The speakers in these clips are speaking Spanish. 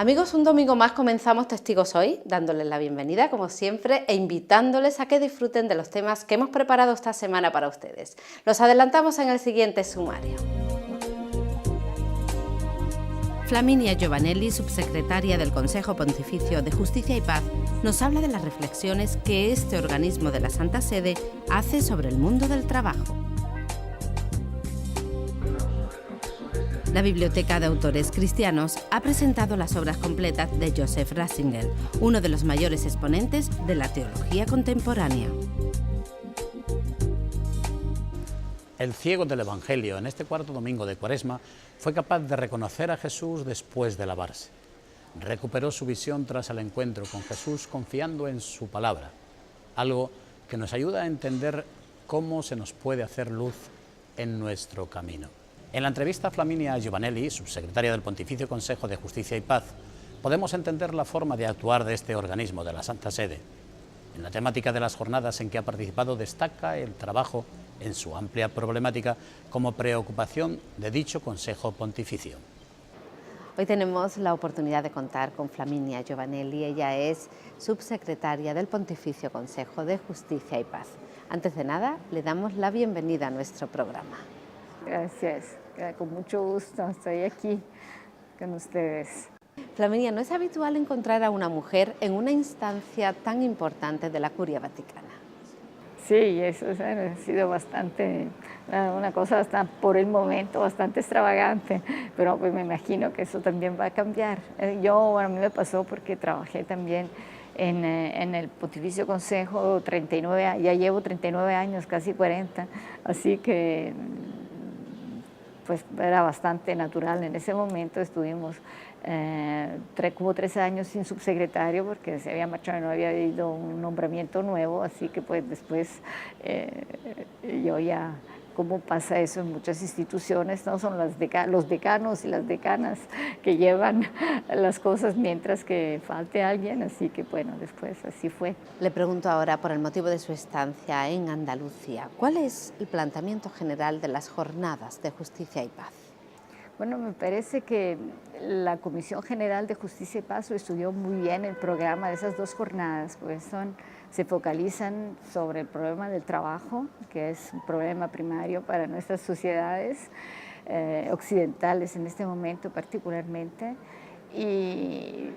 Amigos, un domingo más comenzamos Testigos Hoy, dándoles la bienvenida como siempre e invitándoles a que disfruten de los temas que hemos preparado esta semana para ustedes. Los adelantamos en el siguiente sumario. Flaminia Giovanelli, subsecretaria del Consejo Pontificio de Justicia y Paz, nos habla de las reflexiones que este organismo de la Santa Sede hace sobre el mundo del trabajo. La Biblioteca de Autores Cristianos ha presentado las obras completas de Joseph Ratzinger, uno de los mayores exponentes de la teología contemporánea. El ciego del Evangelio, en este cuarto domingo de Cuaresma, fue capaz de reconocer a Jesús después de lavarse. Recuperó su visión tras el encuentro con Jesús confiando en su palabra, algo que nos ayuda a entender cómo se nos puede hacer luz en nuestro camino. En la entrevista a Flaminia Giovanelli, subsecretaria del Pontificio Consejo de Justicia y Paz, podemos entender la forma de actuar de este organismo de la Santa Sede. En la temática de las jornadas en que ha participado destaca el trabajo en su amplia problemática como preocupación de dicho Consejo Pontificio. Hoy tenemos la oportunidad de contar con Flaminia Giovanelli. Ella es subsecretaria del Pontificio Consejo de Justicia y Paz. Antes de nada, le damos la bienvenida a nuestro programa. Gracias, con mucho gusto estoy aquí con ustedes. Flaminia, no es habitual encontrar a una mujer en una instancia tan importante de la Curia Vaticana. Sí, eso ha sido bastante, una cosa hasta por el momento bastante extravagante, pero pues me imagino que eso también va a cambiar. A mí me pasó porque trabajé también en el Pontificio Consejo 39, ya llevo 39 años, casi 40, así que pues era bastante natural. En ese momento estuvimos como 3 años sin subsecretario porque se había marchado y no había habido un nombramiento nuevo, así que pues después yo ya, ¿cómo pasa eso en muchas instituciones? No son los decanos y las decanas que llevan las cosas mientras que falte alguien, así que bueno, después así fue. Le pregunto ahora por el motivo de su estancia en Andalucía. ¿Cuál es el planteamiento general de las jornadas de justicia y paz? Bueno, me parece que la Comisión General de Justicia y Paz lo estudió muy bien el programa de esas 2 jornadas, pues se focalizan sobre el problema del trabajo, que es un problema primario para nuestras sociedades occidentales en este momento particularmente, y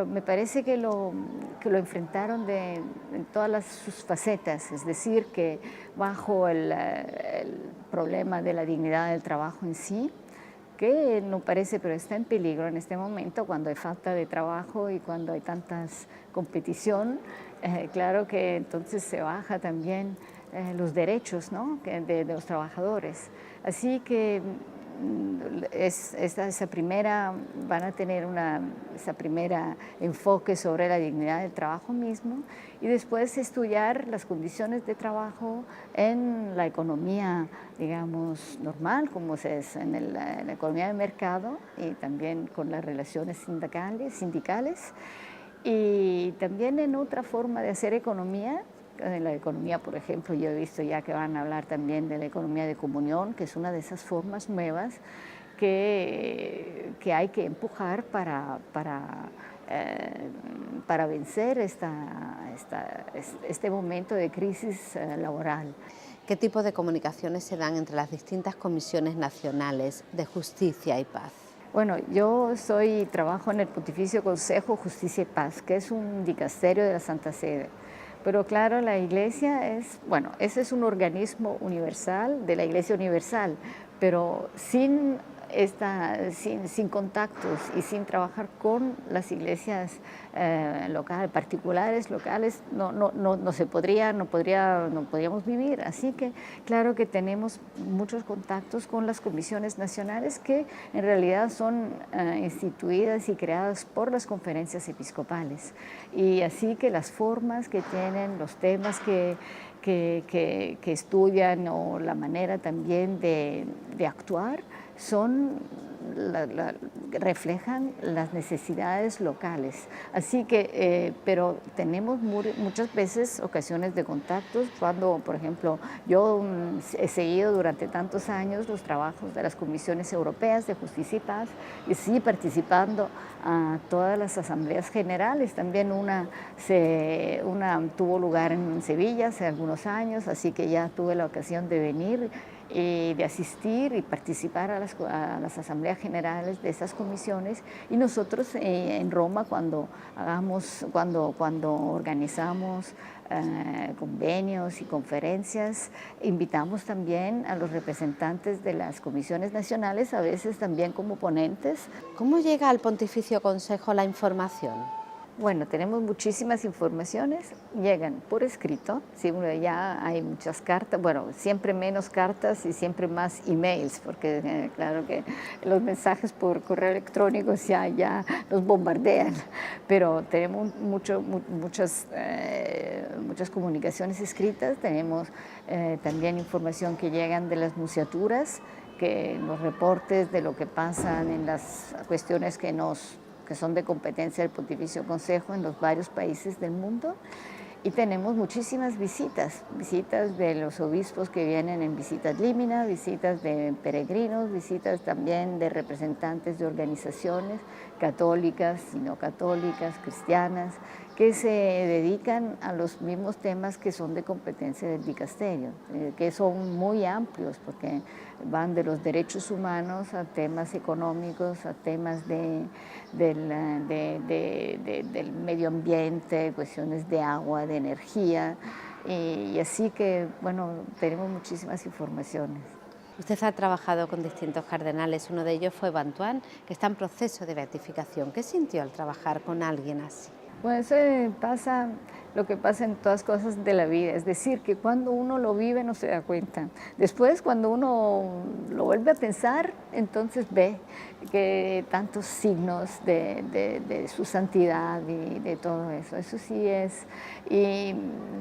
me parece que lo enfrentaron en todas sus facetas, es decir, que bajo el problema de la dignidad del trabajo en sí, que no parece, pero está en peligro en este momento cuando hay falta de trabajo y cuando hay tanta competición, claro que entonces se baja también los derechos, ¿no?, de los trabajadores. Así que esa primera, van a tener esa primera enfoque sobre la dignidad del trabajo mismo y después estudiar las condiciones de trabajo en la economía, digamos, normal, como es en la economía de mercado y también con las relaciones sindicales y también en otra forma de hacer economía. En la economía, por ejemplo, yo he visto ya que van a hablar también de la economía de comunión, que es una de esas formas nuevas que hay que empujar para vencer este momento de crisis laboral. ¿Qué tipo de comunicaciones se dan entre las distintas comisiones nacionales de justicia y paz? Bueno, yo trabajo en el Pontificio Consejo Justicia y Paz, que es un dicasterio de la Santa Sede. Pero claro, la Iglesia ese es un organismo universal de la Iglesia universal, pero sin contactos y sin trabajar con las iglesias particulares, locales, no podríamos vivir. Así que claro que tenemos muchos contactos con las comisiones nacionales que en realidad son instituidas y creadas por las conferencias episcopales. Y así que las formas que tienen, los temas que estudian o la manera también de actuar reflejan las necesidades locales. Así que, pero tenemos muchas veces ocasiones de contactos cuando, por ejemplo, yo he seguido durante tantos años los trabajos de las comisiones europeas de justicia y paz y sí participando a todas las asambleas generales. También una tuvo lugar en Sevilla hace algunos años, así que ya tuve la ocasión de venir de asistir y participar a las asambleas generales de esas comisiones, y nosotros en Roma cuando organizamos convenios y conferencias, invitamos también a los representantes de las comisiones nacionales, a veces también como ponentes. ¿Cómo llega al Pontificio Consejo la información? Bueno, tenemos muchísimas informaciones, llegan por escrito, sí, ya hay muchas cartas, bueno, siempre menos cartas y siempre más emails, porque claro que los mensajes por correo electrónico ya nos bombardean, pero tenemos muchas comunicaciones escritas, tenemos también información que llegan de las nunciaturas, que los reportes de lo que pasa en las cuestiones que son de competencia del Pontificio Consejo en los varios países del mundo. Y tenemos muchísimas visitas de los obispos que vienen en visitas límina, visitas de peregrinos, visitas también de representantes de organizaciones católicas y no católicas, cristianas, que se dedican a los mismos temas que son de competencia del dicasterio, que son muy amplios porque van de los derechos humanos a temas económicos, a temas del medio ambiente, cuestiones de agua, de energía, y así que, bueno, tenemos muchísimas informaciones. Usted ha trabajado con distintos cardenales, uno de ellos fue Bantuán, que está en proceso de beatificación. ¿Qué sintió al trabajar con alguien así? Bueno, eso pasa lo que pasa en todas cosas de la vida, es decir, que cuando uno lo vive no se da cuenta. Después, cuando uno lo vuelve a pensar, entonces ve que tantos signos de su santidad y de todo eso. Eso sí es. Y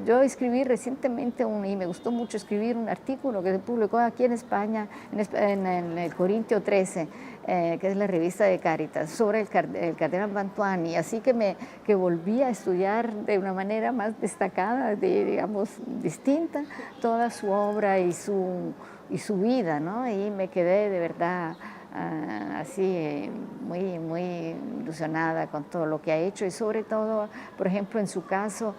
yo escribí recientemente y me gustó mucho escribir un artículo que se publicó aquí en España, en el Corintio 13, que es la revista de Cáritas, sobre el cardenal Bantuán, y así que volví a estudiar de una manera más destacada, digamos, distinta, toda su obra y su vida, ¿no? Y me quedé de verdad así muy ilusionada con todo lo que ha hecho, y sobre todo, por ejemplo, en su caso,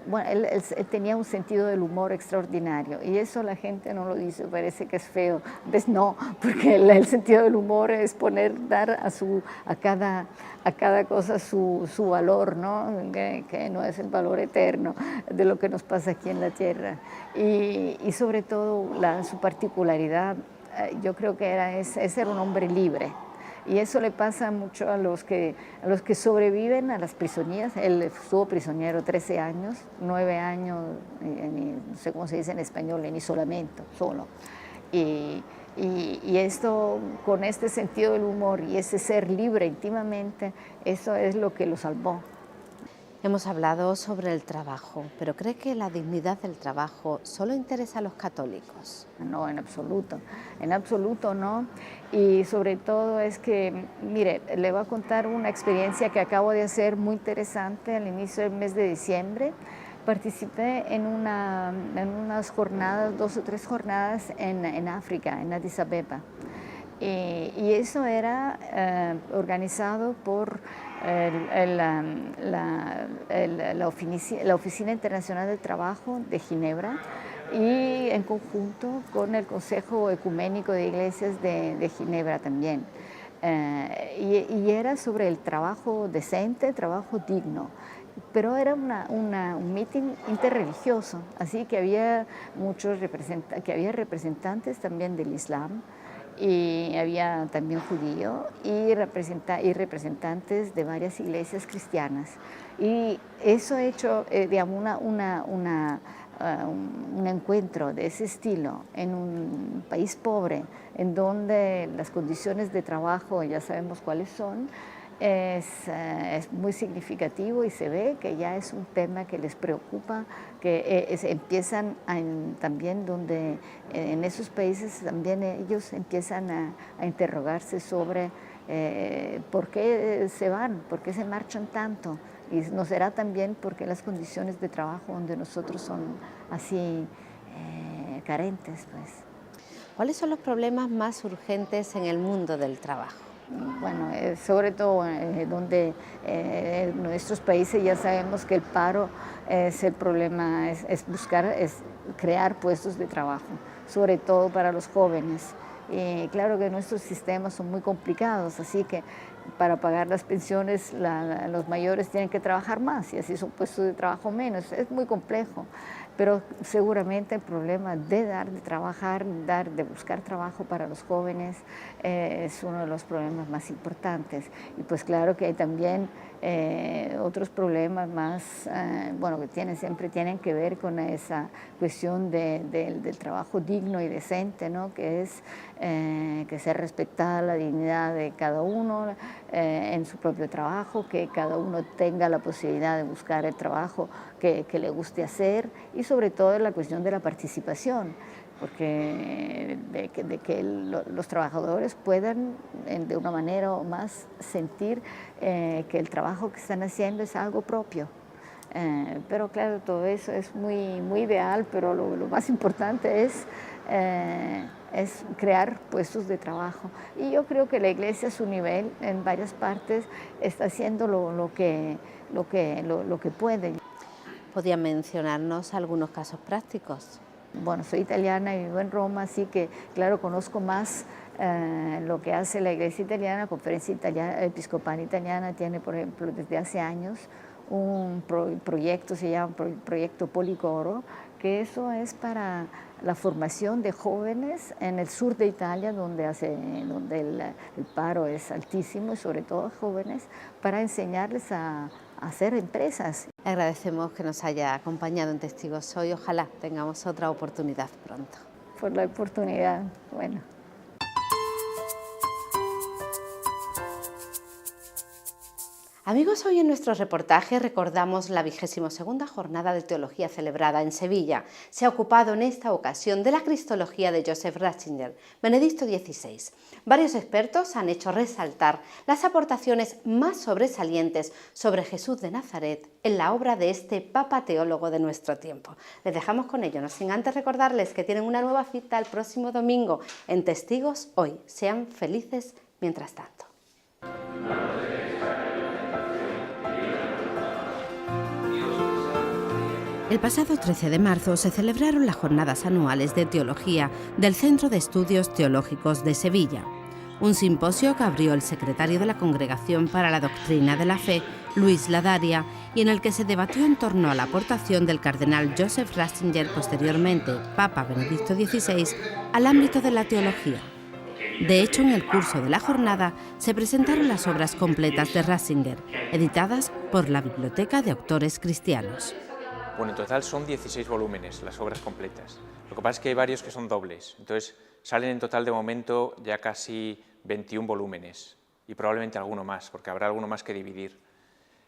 bueno, él tenía un sentido del humor extraordinario, y eso la gente no lo dice, parece que es feo. Pues no, porque el sentido del humor es dar a cada cosa su valor, ¿no? Que no es el valor eterno de lo que nos pasa aquí en la tierra. Y sobre todo su particularidad, yo creo que es ser un hombre libre. Y eso le pasa mucho a los que sobreviven a las prisionías. Él estuvo prisionero 13 años, 9 años, no sé cómo se dice en español, en isolamiento, solo. Y esto, con este sentido del humor y ese ser libre íntimamente, eso es lo que lo salvó. Hemos hablado sobre el trabajo, pero ¿cree que la dignidad del trabajo solo interesa a los católicos? No, en absoluto no. Y sobre todo es que, mire, le voy a contar una experiencia que acabo de hacer muy interesante al inicio del mes de diciembre. Participé en unas jornadas, 2 o 3 jornadas en África, en Addis Abeba. Y eso era organizado por la Oficina Internacional del Trabajo de Ginebra, y en conjunto con el Consejo Ecuménico de Iglesias de Ginebra también. Y era sobre el trabajo decente, trabajo digno. Pero era un meeting interreligioso, así que había representantes también del Islam, y había también judíos y representantes de varias iglesias cristianas. Y eso ha hecho, digamos, un encuentro de ese estilo en un país pobre, en donde las condiciones de trabajo ya sabemos cuáles son, es muy significativo y se ve que ya es un tema que les preocupa, que empiezan también donde en esos países también ellos empiezan a interrogarse sobre por qué se van, por qué se marchan tanto. Y no será también porque las condiciones de trabajo donde nosotros son así carentes, pues. ¿Cuáles son los problemas más urgentes en el mundo del trabajo? Bueno, sobre todo donde en nuestros países ya sabemos que el paro es el problema, es crear puestos de trabajo, sobre todo para los jóvenes. Y claro que nuestros sistemas son muy complicados, así que para pagar las pensiones los mayores tienen que trabajar más y así son puestos de trabajo menos. Es muy complejo, pero seguramente el problema de trabajar, de buscar trabajo para los jóvenes es uno de los problemas más importantes. Y pues claro que hay también otros problemas más, bueno, que siempre tienen que ver con esa cuestión del trabajo digno y decente, ¿no? Que es que sea respetada la dignidad de cada uno en su propio trabajo, que cada uno tenga la posibilidad de buscar el trabajo que le guste hacer y sobre todo la cuestión de la participación, porque de que los trabajadores puedan de una manera o más sentir que el trabajo que están haciendo es algo propio. Pero claro, todo eso es muy ideal, pero lo más importante es crear puestos de trabajo. Y yo creo que la Iglesia a su nivel, en varias partes, está haciendo lo que puede. ¿Podría mencionarnos algunos casos prácticos? Bueno, soy italiana y vivo en Roma, así que, claro, conozco más lo que hace la Iglesia italiana. La Conferencia Episcopal Italiana tiene, por ejemplo, desde hace años un proyecto, se llama Proyecto Policoro, que eso es para la formación de jóvenes en el sur de Italia, donde el paro es altísimo, y sobre todo jóvenes, para enseñarles a hacer empresas. Agradecemos que nos haya acompañado en Testigos Hoy. Ojalá tengamos otra oportunidad pronto. Por la oportunidad, bueno. Amigos, hoy en nuestro reportaje recordamos la 22ª jornada de teología celebrada en Sevilla. Se ha ocupado en esta ocasión de la Cristología de Joseph Ratzinger, Benedicto XVI. Varios expertos han hecho resaltar las aportaciones más sobresalientes sobre Jesús de Nazaret en la obra de este Papa teólogo de nuestro tiempo. Les dejamos con ello, no sin antes recordarles que tienen una nueva cita el próximo domingo en Testigos Hoy. Sean felices mientras tanto. El pasado 13 de marzo se celebraron las jornadas anuales de teología del Centro de Estudios Teológicos de Sevilla, un simposio que abrió el secretario de la Congregación para la Doctrina de la Fe, Luis Ladaria, y en el que se debatió en torno a la aportación del cardenal Joseph Ratzinger, posteriormente Papa Benedicto XVI, al ámbito de la teología. De hecho, en el curso de la jornada se presentaron las obras completas de Ratzinger, editadas por la Biblioteca de Autores Cristianos. Bueno, en total son 16 volúmenes, las obras completas. Lo que pasa es que hay varios que son dobles, entonces salen en total de momento ya casi 21 volúmenes y probablemente alguno más, porque habrá alguno más que dividir.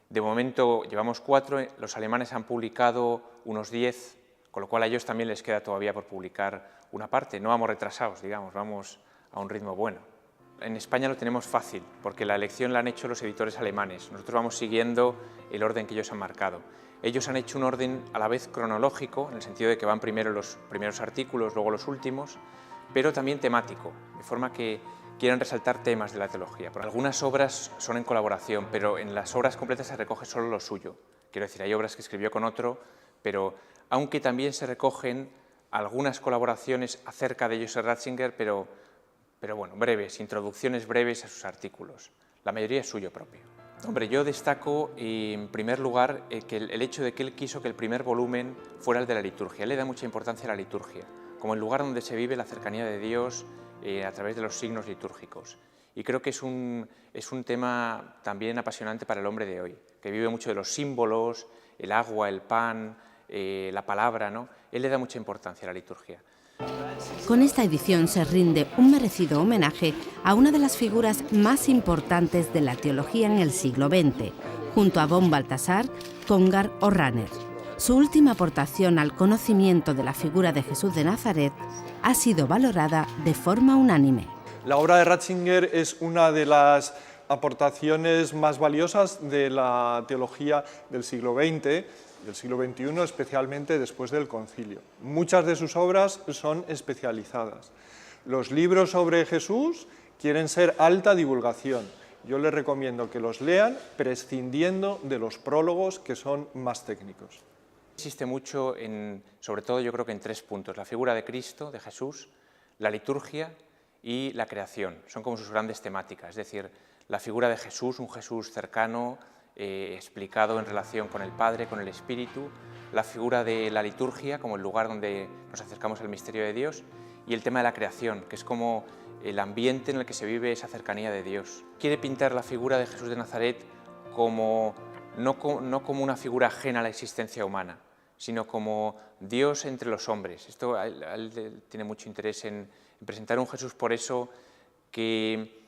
De momento llevamos 4, los alemanes han publicado unos 10, con lo cual a ellos también les queda todavía por publicar una parte. No vamos retrasados, digamos, vamos a un ritmo bueno. En España lo tenemos fácil, porque la elección la han hecho los editores alemanes. Nosotros vamos siguiendo el orden que ellos han marcado. Ellos han hecho un orden a la vez cronológico, en el sentido de que van primero los primeros artículos, luego los últimos, pero también temático, de forma que quieren resaltar temas de la teología. Algunas obras son en colaboración, pero en las obras completas se recoge solo lo suyo. Quiero decir, hay obras que escribió con otro, pero aunque también se recogen algunas colaboraciones acerca de Joseph Ratzinger, pero bueno, breves, introducciones breves a sus artículos. La mayoría es suyo propio. Hombre, yo destaco en primer lugar que el hecho de que él quiso que el primer volumen fuera el de la liturgia. Él le da mucha importancia a la liturgia, como el lugar donde se vive la cercanía de Dios a través de los signos litúrgicos. Y creo que es un tema también apasionante para el hombre de hoy, que vive mucho de los símbolos, el agua, el pan, la palabra, ¿no? Él le da mucha importancia a la liturgia. Con esta edición se rinde un merecido homenaje a una de las figuras más importantes de la teología en el siglo XX, junto a von Balthasar, Congar o Rahner. Su última aportación al conocimiento de la figura de Jesús de Nazaret ha sido valorada de forma unánime. La obra de Ratzinger es una de las aportaciones más valiosas de la teología del siglo XX, del siglo XXI, especialmente después del Concilio. Muchas de sus obras son especializadas. Los libros sobre Jesús quieren ser alta divulgación. Yo les recomiendo que los lean prescindiendo de los prólogos, que son más técnicos. Insiste mucho, sobre todo yo creo que en 3 puntos: la figura de Cristo, de Jesús, la liturgia y la creación. Son como sus grandes temáticas, es decir, la figura de Jesús, un Jesús cercano, explicado en relación con el Padre, con el Espíritu, la figura de la liturgia como el lugar donde nos acercamos al misterio de Dios, y el tema de la creación, que es como el ambiente en el que se vive esa cercanía de Dios. Quiere pintar la figura de Jesús de Nazaret como, no como una figura ajena a la existencia humana, sino como Dios entre los hombres. Esto él tiene mucho interés en presentar un Jesús, por eso, que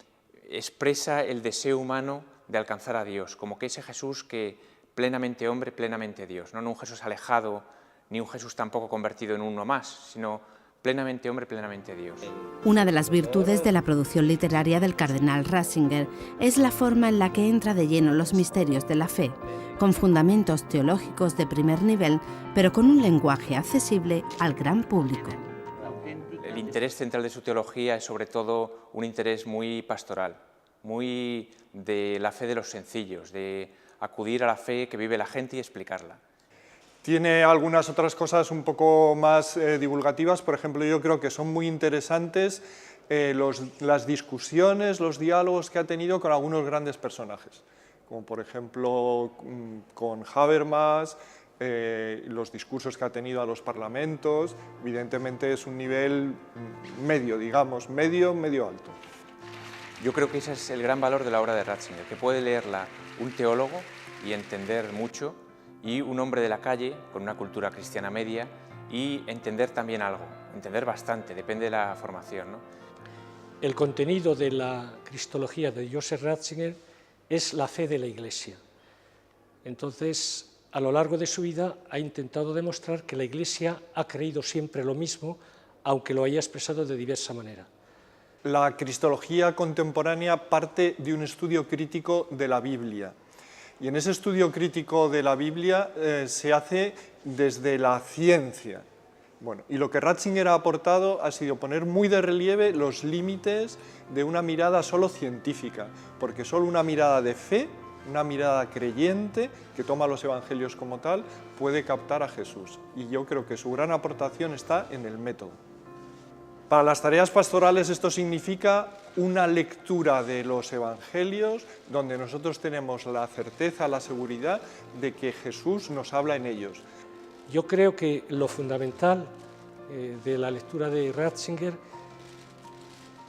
expresa el deseo humano de alcanzar a Dios, como que ese Jesús que plenamente hombre, plenamente Dios, no un Jesús alejado, ni un Jesús tampoco convertido en uno más, sino plenamente hombre, plenamente Dios. Una de las virtudes de la producción literaria del cardenal Ratzinger es la forma en la que entra de lleno los misterios de la fe, con fundamentos teológicos de primer nivel, pero con un lenguaje accesible al gran público. El interés central de su teología es sobre todo un interés muy pastoral, muy de la fe de los sencillos, de acudir a la fe que vive la gente y explicarla. Tiene algunas otras cosas un poco más divulgativas. Por ejemplo, yo creo que son muy interesantes las discusiones, los diálogos que ha tenido con algunos grandes personajes, como por ejemplo con Habermas, los discursos que ha tenido a los parlamentos. Evidentemente es un nivel medio, digamos, medio alto. Yo creo que ese es el gran valor de la obra de Ratzinger, que puede leerla un teólogo y entender mucho, y un hombre de la calle con una cultura cristiana media y entender también algo, entender bastante, depende de la formación, ¿no? El contenido de la cristología de Joseph Ratzinger es la fe de la Iglesia. Entonces, a lo largo de su vida ha intentado demostrar que la Iglesia ha creído siempre lo mismo, aunque lo haya expresado de diversa manera. La cristología contemporánea parte de un estudio crítico de la Biblia. Y en ese estudio crítico de la Biblia se hace desde la ciencia. Bueno, y lo que Ratzinger ha aportado ha sido poner muy de relieve los límites de una mirada solo científica, porque solo una mirada de fe, una mirada creyente, que toma los evangelios como tal, puede captar a Jesús. Y yo creo que su gran aportación está en el método. Para las tareas pastorales esto significa una lectura de los evangelios donde nosotros tenemos la certeza, la seguridad de que Jesús nos habla en ellos. Yo creo que lo fundamental de la lectura de Ratzinger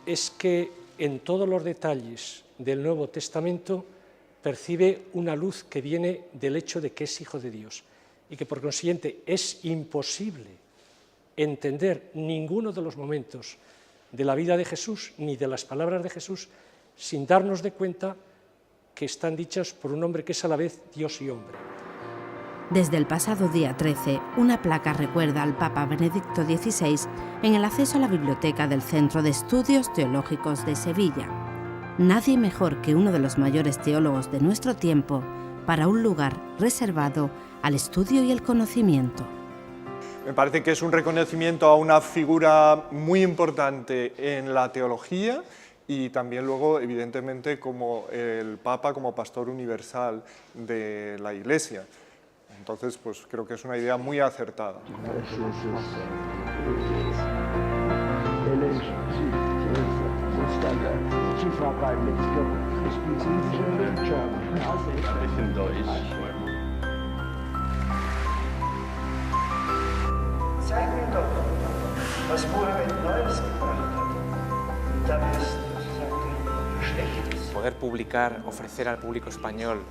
es que en todos los detalles del Nuevo Testamento percibe una luz que viene del hecho de que es Hijo de Dios y que por consiguiente es imposible entender ninguno de los momentos de la vida de Jesús ni de las palabras de Jesús sin darnos de cuenta que están dichas por un hombre que es a la vez Dios y hombre. Desde el pasado día 13, una placa recuerda al Papa Benedicto XVI en el acceso a la biblioteca del Centro de Estudios Teológicos de Sevilla. Nadie mejor que uno de los mayores teólogos de nuestro tiempo para un lugar reservado al estudio y el conocimiento. Me parece que es un reconocimiento a una figura muy importante en la teología y también luego, evidentemente, como el Papa, como pastor universal de la Iglesia. Entonces, pues creo que es una idea muy acertada. Zeig mir doch, was Mohammed Neues gebracht hat. Und dann ist sozusagen Schlechtes. Poder publicar, ofrecer al público español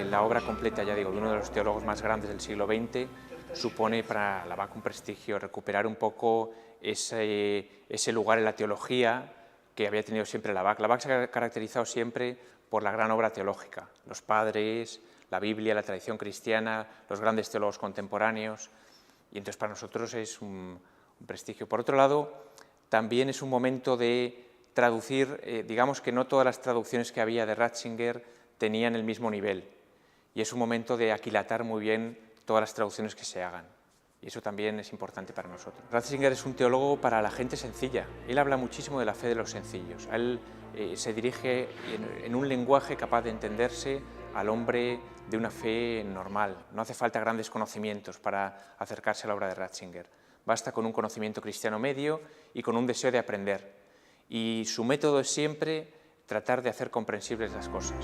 la obra completa, ya digo, de uno de los teólogos más grandes del siglo XX, supone para la VAC un prestigio, recuperar un poco ese lugar en la teología que había tenido siempre la BAC. La BAC se ha caracterizado siempre por la gran obra teológica, los padres, la Biblia, la tradición cristiana, los grandes teólogos contemporáneos, y entonces para nosotros es un prestigio. Por otro lado, también es un momento de traducir, digamos que no todas las traducciones que había de Ratzinger tenían el mismo nivel, y es un momento de aquilatar muy bien todas las traducciones que se hagan, y eso también es importante para nosotros. Ratzinger es un teólogo para la gente sencilla, él habla muchísimo de la fe de los sencillos, él se dirige en un lenguaje capaz de entenderse al hombre de una fe normal, no hace falta grandes conocimientos para acercarse a la obra de Ratzinger, basta con un conocimiento cristiano medio y con un deseo de aprender, y su método es siempre tratar de hacer comprensibles las cosas.